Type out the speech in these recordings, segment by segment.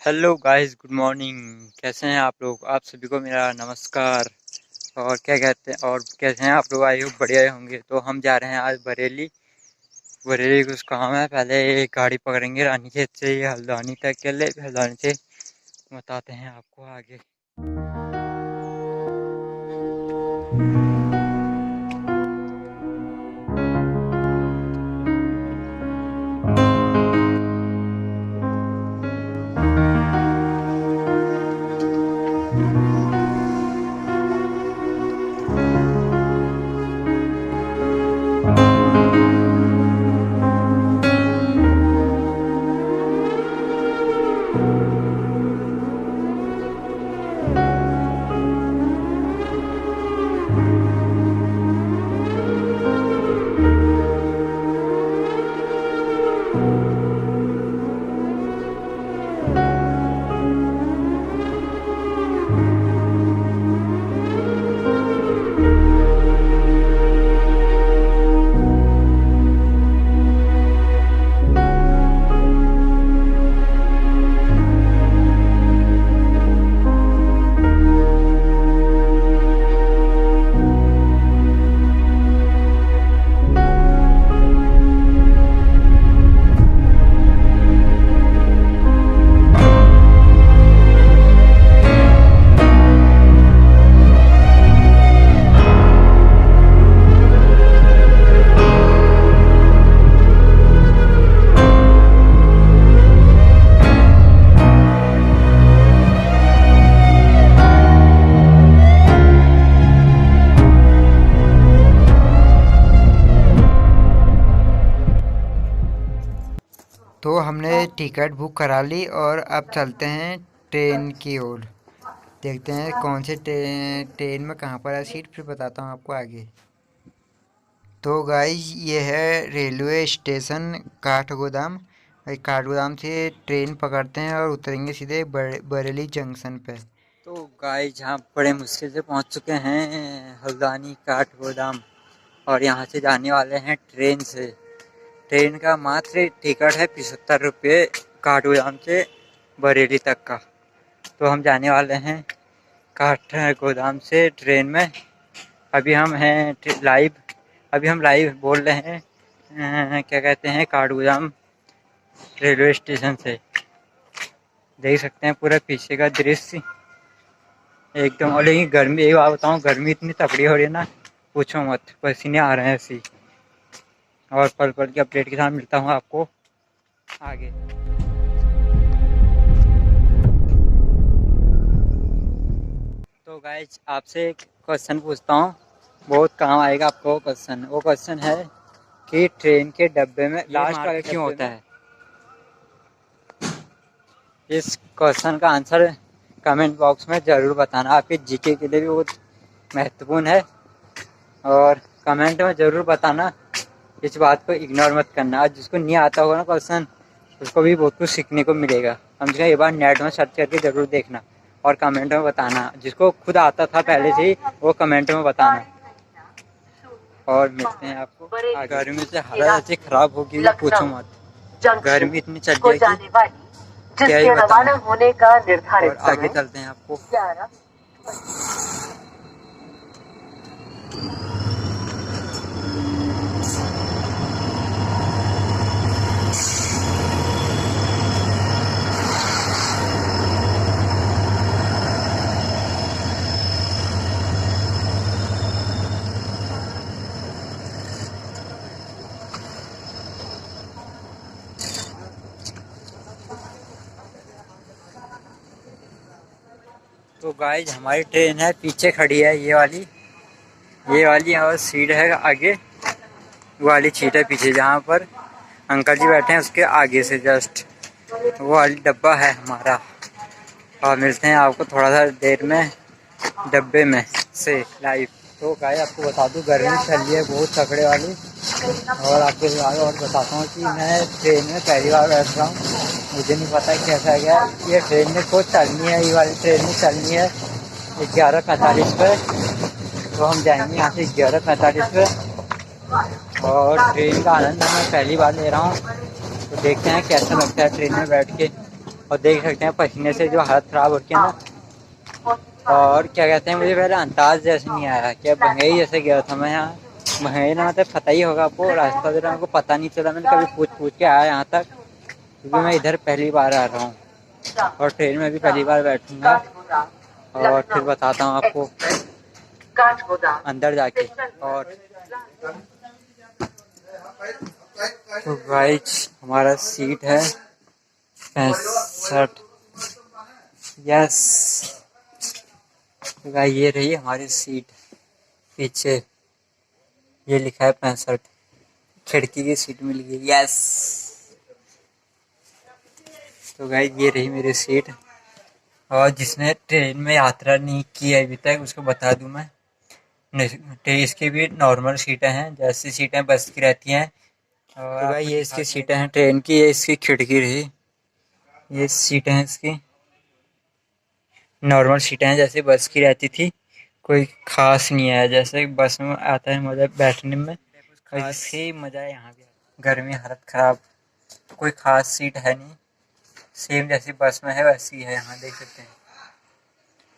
Hello guys, good morning. कैसे हैं आप लोग? आप सभी को मेरा नमस्कार। और क्या कहते हैं, और कैसे हैं आप लोग? आई होप बढ़िया होंगे। तो हम जा रहे हैं आज बरेली। बरेली कुछ काम है, पहले एक गाड़ी पकड़ेंगे रानीखेत से ये हल्द्वानी तक के लिए, हल्द्वानी से बताते हैं आपको आगे। तो हमने टिकट बुक करा ली और अब चलते हैं ट्रेन की ओर। देखते हैं कौन से ट्रेन में कहाँ पर है सीट, फिर बताता हूँ आपको आगे। तो गाइस, ये है रेलवे स्टेशन काठगोदाम। काठगोदाम से ट्रेन पकड़ते हैं और उतरेंगे सीधे बरेली जंक्शन पे। तो गाइस, जहाँ बड़े मुश्किल से पहुँच चुके हैं हल्द्वानी काठगोदाम, और यहाँ से जाने वाले हैं ट्रेन से। ट्रेन का मात्र टिकट है 75 रुपये काठगोदाम से बरेली तक का। तो हम जाने वाले हैं काठगोदाम से ट्रेन में। अभी हम हैं लाइव, अभी हम लाइव बोल रहे हैं क्या कहते हैं, काठगोदाम रेलवे स्टेशन से। देख सकते हैं पूरा पीछे का दृश्य एकदम। और लेकिन गर्मी, एक बात बताऊँ, गर्मी इतनी तगड़ी हो रही है ना, पूछो मत, पसीने आ रहे हैं ऐसी। और पल पल की अपडेट के साथ मिलता हूँ आपको आगे। तो गाइज, आपसे एक क्वेश्चन पूछता हूँ, बहुत काम आएगा आपको क्वेश्चन। वो क्वेश्चन है कि ट्रेन के डब्बे में लास्ट वाला क्यों होता है? इस क्वेश्चन का आंसर कमेंट बॉक्स में ज़रूर बताना। आपके जीके के लिए भी बहुत महत्वपूर्ण है, और कमेंट में ज़रूर बताना। इस बात को इग्नोर मत करना। आज जिसको नहीं आता होगा ना क्वेश्चन, उसको भी बहुत कुछ सीखने को मिलेगा। कम से कम एक बार नेट में सर्च करके ज़रूर देखना और कमेंट में बताना। जिसको खुद आता था पहले से ही, वो कमेंट में बताना। और मिलते हैं आपको। गर्मी से हालत ऐसी खराब होगी, पूछो मत। गर्मी इतनी चल रही है कि क्या ही बताऊं। होने का निर्धारित और आगे चलते हैं आपको। तो गाइज, हमारी ट्रेन है पीछे खड़ी है, ये वाली और सीट है आगे। वो वाली सीट है पीछे, जहाँ पर अंकल जी बैठे हैं उसके आगे से जस्ट वो वाली डब्बा है हमारा। और मिलते हैं आपको थोड़ा सा देर में डब्बे में से लाइव। तो गाइस, आपको बता दूं, गर्मी चल रही है बहुत तगड़े वाली। और आपको और बताता हूँ कि मैं ट्रेन में पहली बार बैठ रहा हूँ, मुझे नहीं पता कैसा गया। ये ट्रेन में को चलनी है, ये वाली ट्रेन में चलनी है 11:45 पे। तो हम जाएंगे यहाँ से 11:45 पे। और ट्रेन का आनंद मैं पहली बार ले रहा हूँ, तो देखते हैं कैसा लगता है ट्रेन में बैठ के। और देख सकते हैं पसीने से जो हालत ख़राब होती है ना। और क्या कहते हैं, मुझे पहले अंदाज जैसे नहीं आया, क्या बंगई जैसे गया था मैं यहाँ। बंगई ना मतलब पता ही होगा आपको, रास्ता जरा हमको पता नहीं चला, मैंने कभी पूछ के आया यहाँ तक, क्योंकि मैं इधर पहली बार आ रहा हूँ और ट्रेन में भी पहली बार बैठूंगा। और फिर बताता हूँ आपको अंदर जाके। और तो गाइस हमारा सीट है 65। यस, तो गाइस ये रही हमारी सीट पीछे, ये लिखा है 65, खिड़की की सीट मिल गई। यस, तो गाइस ये रही मेरी सीट। और जिसने ट्रेन में यात्रा नहीं की है अभी तक उसको बता दूं मैं, इसकी भी नॉर्मल सीटें हैं जैसी सीटें बस की रहती हैं। और तो भाई ये इसकी सीटें हैं ट्रेन की, ये इसकी खिड़की रही, ये सीटें हैं इसकी, नॉर्मल सीटें हैं जैसे बस की रहती थी, कोई खास नहीं है जैसे बस में आता है मज़ा बैठने में, वैसे मज़ा है यहाँ भी। गर्मी हालत ख़राब, कोई खास सीट है नहीं, सेम जैसी बस में है वैसी है यहाँ, देख सकते हैं।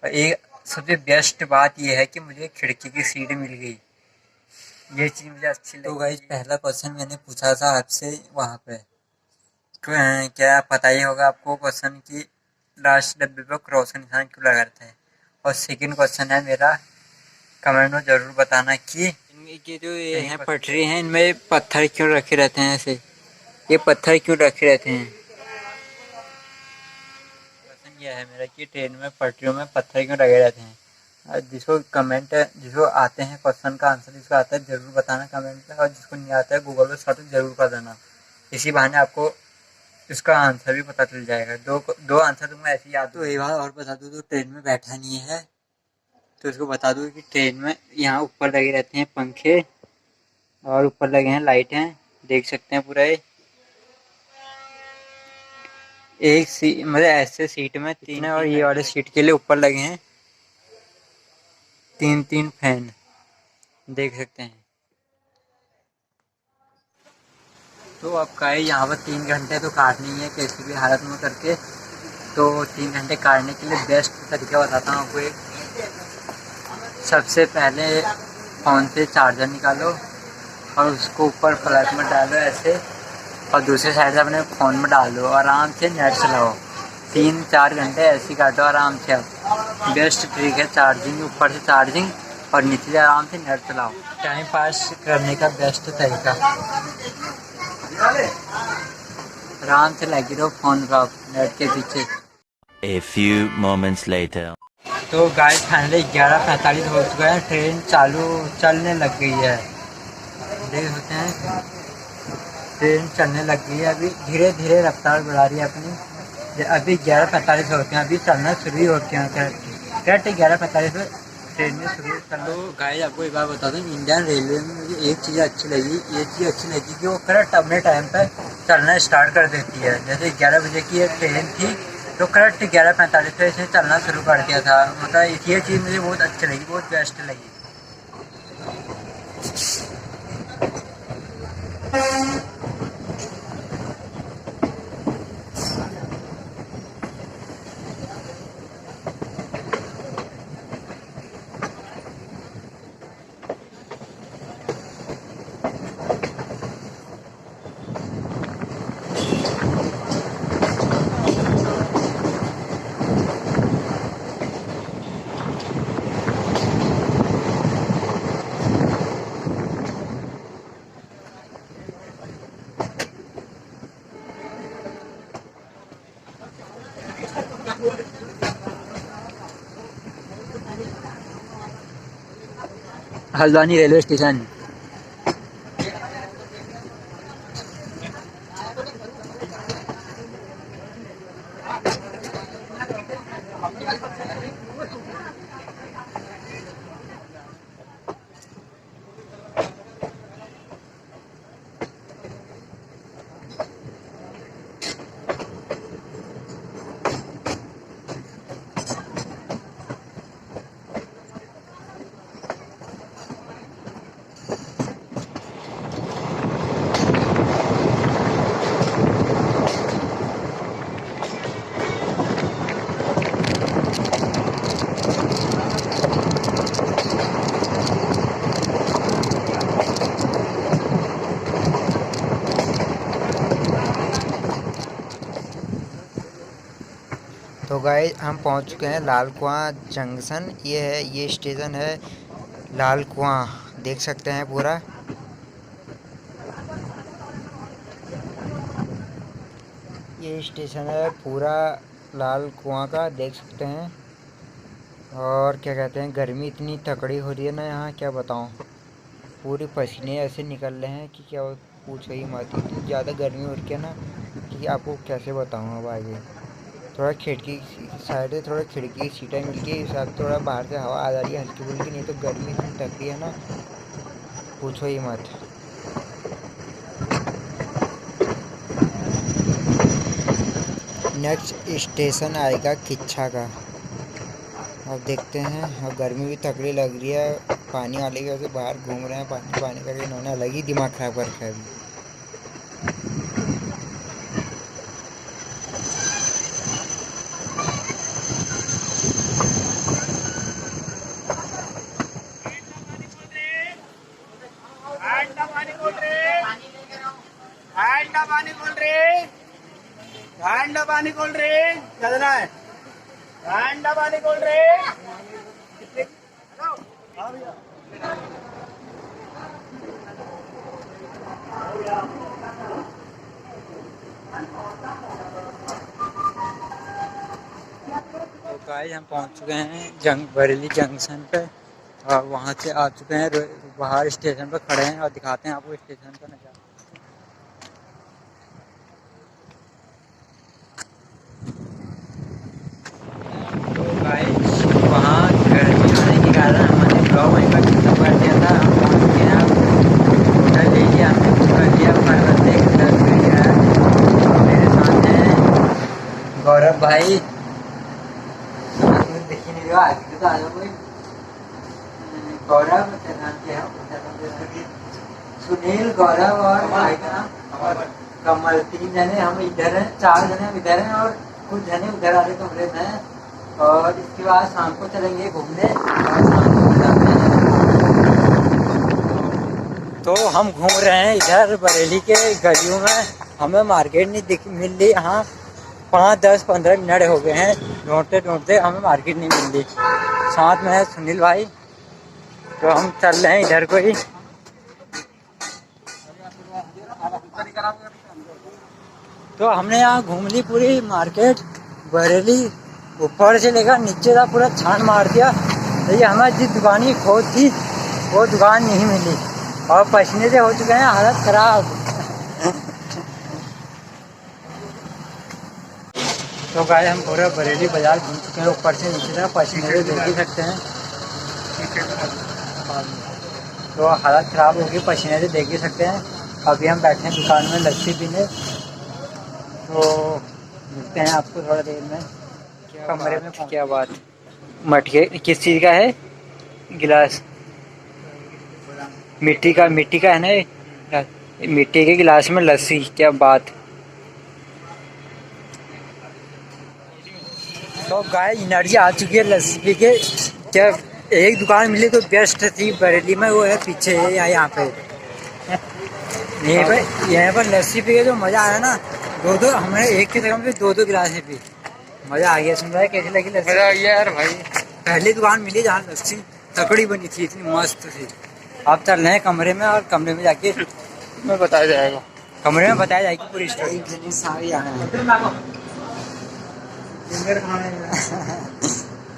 और एक सबसे बेस्ट बात यह है कि मुझे खिड़की की सीट मिल गई, ये चीज़ मुझे अच्छी लगी। तो गाइस पहला क्वेश्चन मैंने पूछा था आपसे वहाँ पे, क्या पता ही होगा आपको क्वेश्चन की लास्ट डब्बे पर क्रॉस का निशान क्यों लगा रहता है। और सेकंड क्वेश्चन है मेरा, कमेंट में ज़रूर बताना कि इनकी जो ये हैं पटरी हैं इनमें पत्थर क्यों रखे रहते हैं ऐसे, ये पत्थर क्यों रखे रहते हैं। क्वेश्चन ये है मेरा कि ट्रेन में पटरियों में पत्थर क्यों लगे रहते हैं। जिसको कमेंट जिसको आते हैं क्वेश्चन का आंसर जिसको आता है ज़रूर बताना कमेंट में, और जिसको नहीं आता है गूगल पर सर्च ज़रूर कर देना, इसी बहाने आपको इसका आंसर भी पता चल जाएगा। दो आंसर तुम्हें ऐसे याद। तो एक बात और बता दूँ, तो ट्रेन में बैठा नहीं है तो इसको बता दूँ कि ट्रेन में यहाँ ऊपर लगे रहते हैं पंखे, और ऊपर लगे हैं लाइटें, देख सकते हैं पूरा एक मतलब ऐसे सीट में तीन है, और ये वाले सीट के लिए ऊपर लगे हैं तीन फैन, देख सकते हैं। तो अब का यहाँ पर 3 घंटे तो काटनी है कैसी भी हालत में करके, तो 3 घंटे काटने के लिए बेस्ट तरीका बताता हूँ आपको एक। सबसे पहले फ़ोन से चार्जर निकालो और उसको ऊपर फ्लैट में डालो ऐसे, और दूसरे साइड से अपने फ़ोन में डाल दो, आराम से नेट चलाओ 3-4 घंटे ऐसे ही काटो आराम से। अब बेस्ट ट्रिक है चार्जिंग, ऊपर से चार्जिंग और नीचे आराम से नेट चलाओ, टाइम पास करने का बेस्ट तरीका। आराम से लगी रहो फ़ोन का नेट के पीछे। A few moments later. तो गाइस फाइनली 11:45 हो चुका है, ट्रेन चलने लग गई है, देख सकते हैं ट्रेन चलने लग गई है। अभी धीरे धीरे रफ्तार बढ़ा रही है अपनी, अभी 11:45 होते हैं, अभी चलना शुरू होते हैं करेक्ट 11:45 में ट्रेन में शुरू कर लो। गाइस आपको एक बार बता दूँ, इंडियन रेलवे में मुझे एक चीज़ अच्छी लगी, ये चीज़ अच्छी लगी कि वो करेक्ट अपने टाइम पर चलना स्टार्ट कर देती है। जैसे 11 बजे की एक ट्रेन थी तो करेक्ट 11:45 पे इसे चलना शुरू कर दिया था, मतलब ये चीज़ मुझे बहुत अच्छी लगी, बहुत बेस्ट लगी। Haldwani railway station. तो गाइस हम पहुंच चुके हैं लाल कुआं जंक्शन। ये स्टेशन है लाल कुआं, देख सकते हैं पूरा। ये स्टेशन है पूरा लाल कुआं का, देख सकते हैं। और क्या कहते हैं, गर्मी इतनी तकड़ी हो रही है ना यहाँ, क्या बताऊँ। पूरे पसीने ऐसे निकल रहे हैं कि क्या पूछो ही मत। इतनी ज़्यादा गर्मी हो रही है ना कि आपको कैसे बताऊँ अब आगे। थोड़ा खिड़की साइड से थोड़ा खिड़की की सीटें मिल गई, इस हिसाब थोड़ा बाहर से हवा आ जा रही है हल्की फुल्की, नहीं तो गर्मी इतनी तकड़ी है ना, पूछो ही मत। नेक्स्ट स्टेशन आएगा किच्छा का। अब देखते हैं। और गर्मी भी तकड़ी लग रही है, पानी वाले भी वैसे बाहर घूम रहे हैं, पानी पानी करके इन्होंने अलग ही दिमाग खराब कर रखा है अभी। पानी कोल्ड ड्रिंक कितना है? ठंडा पानी कोल्ड ड्रिंक। तो गाइस हम पहुंच चुके हैं बरेली जंक्शन पे, और वहां से आ चुके हैं बाहर स्टेशन पे खड़े हैं और दिखाते हैं आपको स्टेशन का नज़ारा। तो गाइस वहाँ गर्मी होने के कारण हमने ब्लॉग वहीं पर खत्म कर दिया था। हम पहुँच चुके हैं, अब होटल ले लिया हमने, बुक कर लिया, पर देख 10 मिल गया है। और मेरे साथ हैं गौरव भाई, देखिए नहीं रहा आगे तो आ जाओ कोई। गौरव क्या नाम क्या है? सुनील, गौरव और भाई का नाम कमल। 3 जने हम इधर हैं, 4 जने हम इधर हैं और कुछ जने उधर वाले कमरे में हैं। और इसके बाद शाम को चलेंगे घूमने, और शाम को जाते हैं। तो हम घूम रहे हैं इधर बरेली के गलियों में, हमें मार्केट नहीं मिल रही। यहाँ 5, 10, 15 मिनट हो गए हैं ढूंढते ढूंढते, हमें मार्केट नहीं मिल रही। साथ में है सुनील भाई, तो हम चल रहे हैं इधर को ही। तो हमने यहाँ घूम ली पूरी मार्केट बरेली, ऊपर से लेकर नीचे तक पूरा छान मार दिया। तो ये हमारी जिस दुकान की खोज थी वो दुकान नहीं मिली, और पसीने से हो चुके हैं हालत खराब। तो गाय हम पूरा बरेली बाजार घूम चुके हैं, ऊपर से नीचे तक पसीने से देख ही सकते हैं। तो हालत ख़राब होगी, पसीने से देख ही सकते हैं। अभी हम बैठे हैं दुकान में लस्सी पीने, तो मिलते हैं आपको थोड़ा देर में कमरे में। क्या बात, मटके किस चीज़ का है? गिलास मिट्टी का है ना, मिट्टी के गिलास में लस्सी, क्या बात। तो गाय एनर्जी आ चुकी है लस्सी पी के। क्या एक दुकान मिली तो बेस्ट थी बरेली में, वो है पीछे यहाँ पे। यहाँ पर लस्सी पी के जो मज़ा आया ना, 2-2 हमने एक की जगह पे 2-2 गिलास पी, मज़ा आ गया। सुन रहा है कैसी लगी लस्सी? मज़ा आ गया यार भाई। पहली दुकान मिली जहाँ लस्सी तकड़ी बनी थी, इतनी मस्त थी। आप चल रहे हैं कमरे में, और कमरे में जाके में बताया जाएगा, कमरे में बताया जाएगी पूरी स्टोरी सारी।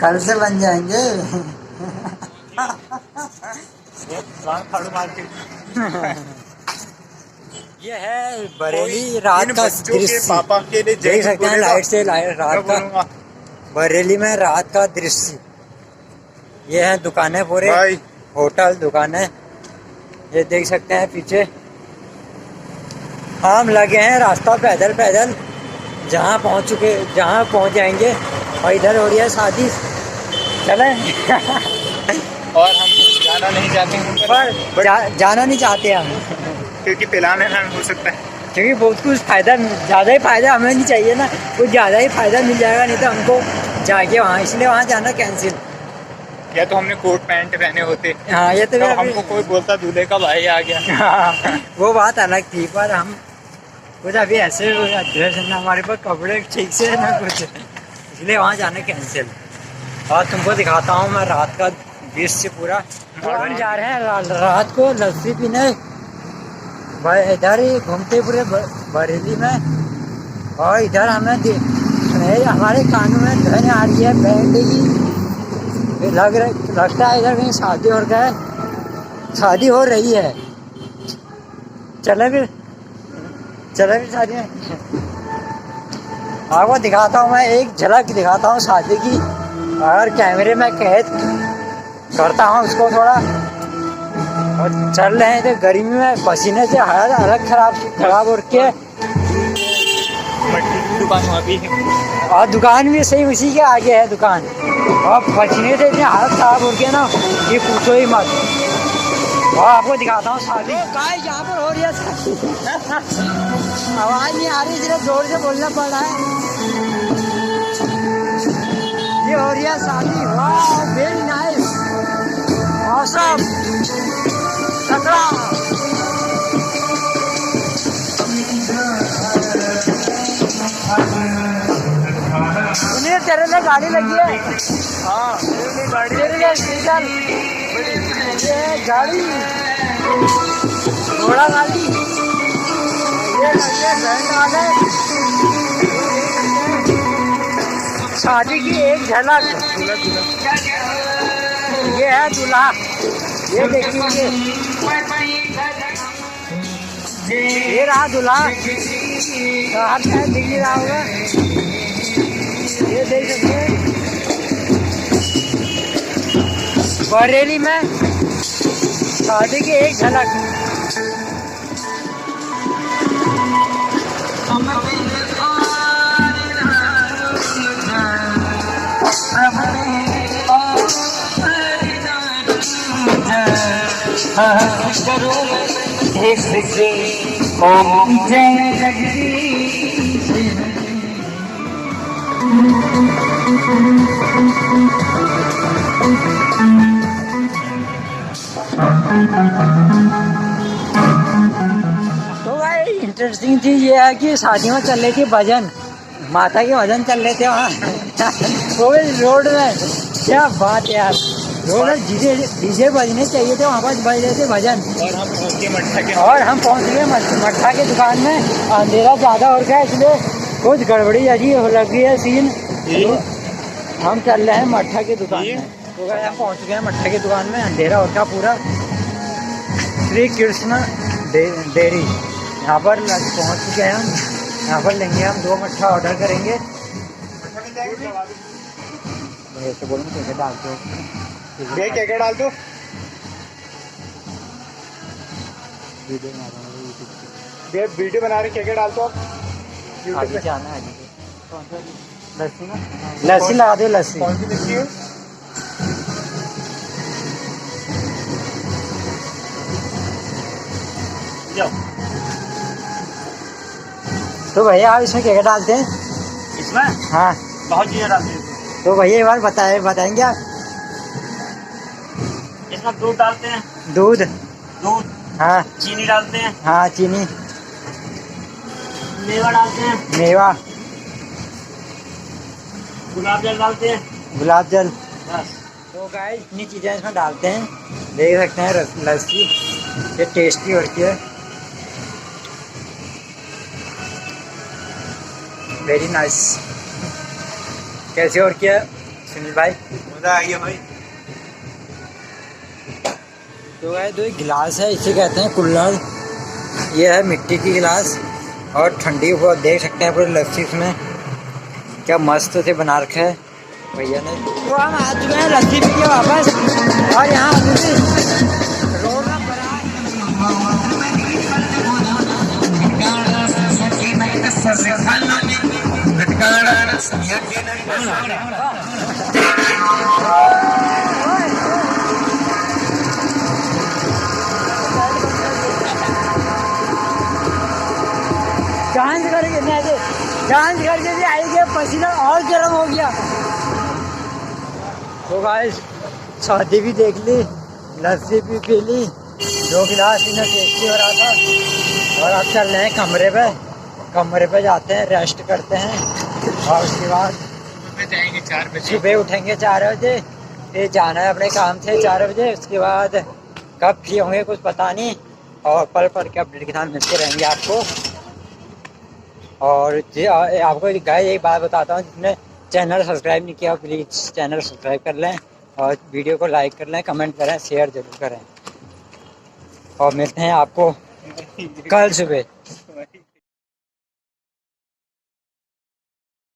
कल से बन जाएंगे। ये है बरेली रात का दृश्य, पापा के लिए देख सकते हैं लाइट से रात का बरेली में रात का दृश्य। ये है दुकानें, पूरे होटल दुकानें, ये देख सकते हैं पीछे। हम लगे हैं रास्ता पैदल पैदल, जहाँ पहुँच जाएंगे। और इधर हो रही है शादी, चलें। और हम जाना नहीं चाहते हैं, पर जाना नहीं चाहते हम, क्योंकि पिलाने ना हो सकता है। क्योंकि बहुत कुछ फ़ायदा, ज़्यादा ही फ़ायदा हमें नहीं चाहिए ना, कुछ ज़्यादा ही फ़ायदा मिल जाएगा, नहीं तो हमको जाके वहाँ, इसलिए वहाँ जाना कैंसिल। या तो हमने कोट पैंट पहने होते, हाँ ये तो हमको कोई बोलता दूल्हे का भाई आ गया। हाँ, वो बात अलग थी, पर हम कुछ अभी ऐसे ड्रेस है ना, हमारे पास कपड़े ठीक से है ना कुछ, इसलिए वहाँ जाना कैंसिल। और तुमको दिखाता हूँ मैं रात का दृश्य पूरा। तो हम जा रहे हैं रात को लस्सी पीने इधर ही घूमते पूरे बरेली में। और इधर हमें हमारे कानों में ध्वनि आ रही है बैंड की। लगता है इधर कहीं शादी हो गया है, शादी हो रही है। चले फिर शादी में आपको दिखाता हूँ, मैं एक झलक दिखाता हूँ शादी की। अगर कैमरे में कैद करता हूँ उसको थोड़ा। और चल रहे हैं तो गर्मी में पसीने से हालत अलग खराब हो रखी है। दुकान वहाँ भी है और दुकान भी सही उसी के आगे है दुकान। और पसीने से इतनी हालत खराब हो रही है ना, ये पूछो ही मत। और आपको दिखाता हूँ शादी यहाँ पर हो रही है। आवाज नहीं आ रही, सिर्फ जोर से बोलना पड़ रहा है। ये हो रही है शादी। वाह वेरी नाइस, ऑसम, तगड़ा। सुनील तेरे लिए गाड़ी लगी है। हाँ तेरे लिए स्पेशल ये गाड़ी, घोड़ा गाड़ी। ये बैंड वाले शादी की एक झलक। ये है दूल्हा, ये देखिए, ये रहा दूल्हा। बाहर से दिख नहीं रहा होगा, ये देख सकते हैं बरेली में शादी की एक झलक। तो भाई इंटरेस्टिंग चीज ये है कि शादी में चल रही थी भजन, माता के भजन चल रहे थे वहाँ वो रोड में। क्या बात यार, रोड में डीजे बजने चाहिए थे, वहाँ पर बज रहे थे भजन। और हम पहुँच गए मट्ठा के दुकान में। अंधेरा ज़्यादा हो गया इसलिए कुछ गड़बड़ी अजीब हो लगी है सीन। तो हम चल रहे हैं मट्ठा की दुकान में। तो हम पहुँच गए मट्ठा की दुकान में, अंधेरा हो गया पूरा। श्री कृष्ण डेयरी यहाँ पर पहुँच चुके हैं हम। यहाँ पर लेंगे हम 2 मट्ठा ऑर्डर करेंगे। ऐसे बोलूँ क्या डालते हो, क्या डाल दो। वीडियो बना रहे, क्या डाल दो आप। आगे जाना है, लस्सी ना, लस्सी लगा दो। लस्सी कौन सी लस्सी है। तो भैया आप इसमें क्या डालते हैं? इसमें हाँ बहुत चीजें डालते हैं। तो भैया एक बार बताएंगे आप? इसमें दूध डालते हैं। दूध? हाँ। चीनी डालते हैं। हाँ चीनी। मेवा डालते हैं। मेवा। गुलाब जल डालते हैं। गुलाब जल। बस। तो गाइस इतनी चीज़ें इसमें डालते हैं। देख सकते हैं लस्सी ये टेस्टी हो रही है, वेरी नाइस। कैसे और क्या सुनील भाई? मजा आई है भाई। तो गाइस 2 गिलास है, इसे कहते हैं कुल्हड़। ये है मिट्टी की गिलास और ठंडी हुआ देख सकते हैं पूरी लस्सी इसमें। क्या मस्त से बना रखा है भैया ने। तो हम आ चुके हैं लस्सी पी के वापस। और यहाँ रोड में जांच करके भी आई गया, पसीना और गर्म हो गया। तो गाइस शादी भी देख ली, लस्सी भी पी ली, 2 गिलास इन्हें टेस्टी हो रहा था। और अब चल रहे हैं कमरे पे जाते हैं, रेस्ट करते हैं और उसके बाद सुबह जाएंगे 4 बजे। सुबह उठेंगे 4 बजे, फिर जाना है अपने काम से 4 बजे। उसके बाद कब फ्री होंगे कुछ पता नहीं, और पल पल के अपडेट के साथ मिलते रहेंगे आपको। और आपको गाइस एक बात बताता हूँ, जिसने चैनल सब्सक्राइब नहीं किया प्लीज़ चैनल सब्सक्राइब कर लें, और वीडियो को लाइक कर लें, कमेंट करें, शेयर जरूर करें। और मिलते हैं आपको कल सुबह।